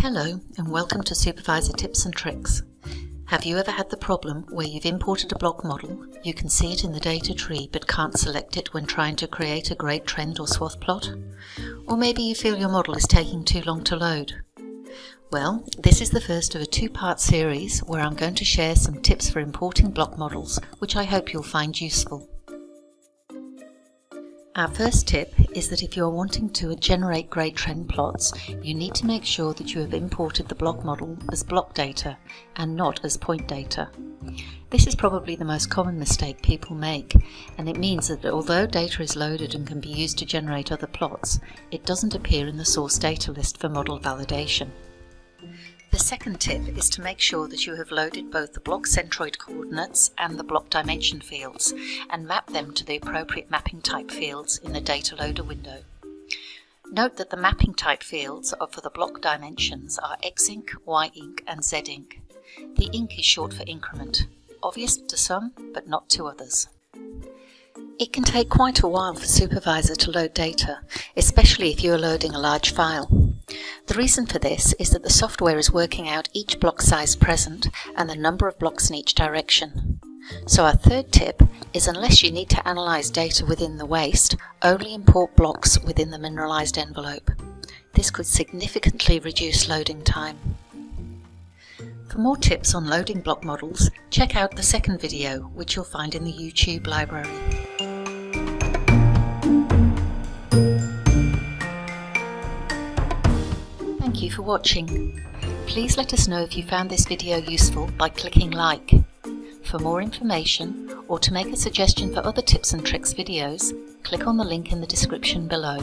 Hello and welcome to Supervisor Tips and Tricks. Have you ever had the problem where you've imported a block model, you can see it in the data tree but can't select it when trying to create a grade trend or swath plot? Or maybe you feel your model is taking too long to load? Well, this is the first of a two-part series where I'm going to share some tips for importing block models, which I hope you'll find useful. Our first tip is that if you are wanting to generate grade trend plots, you need to make sure that you have imported the block model as block data and not as point data. This is probably the most common mistake people make, and it means that although data is loaded and can be used to generate other plots, it doesn't appear in the source data list for model validation. The second tip is to make sure that you have loaded both the block centroid coordinates and the block dimension fields and map them to the appropriate mapping type fields in the data loader window. Note that the mapping type fields for the block dimensions are X-Inc, Y-Inc and Z-Inc. The Inc is short for increment, obvious to some but not to others. It can take quite a while for Supervisor to load data, especially if you are loading a large file. The reason for this is that the software is working out each block size present and the number of blocks in each direction. So our third tip is, unless you need to analyze data within the waste, only import blocks within the mineralized envelope. This could significantly reduce loading time. For more tips on loading block models, check out the second video, which you'll find in the YouTube library. Thank you for watching. Please let us know if you found this video useful by clicking like. For more information or to make a suggestion for other tips and tricks videos, click on the link in the description below.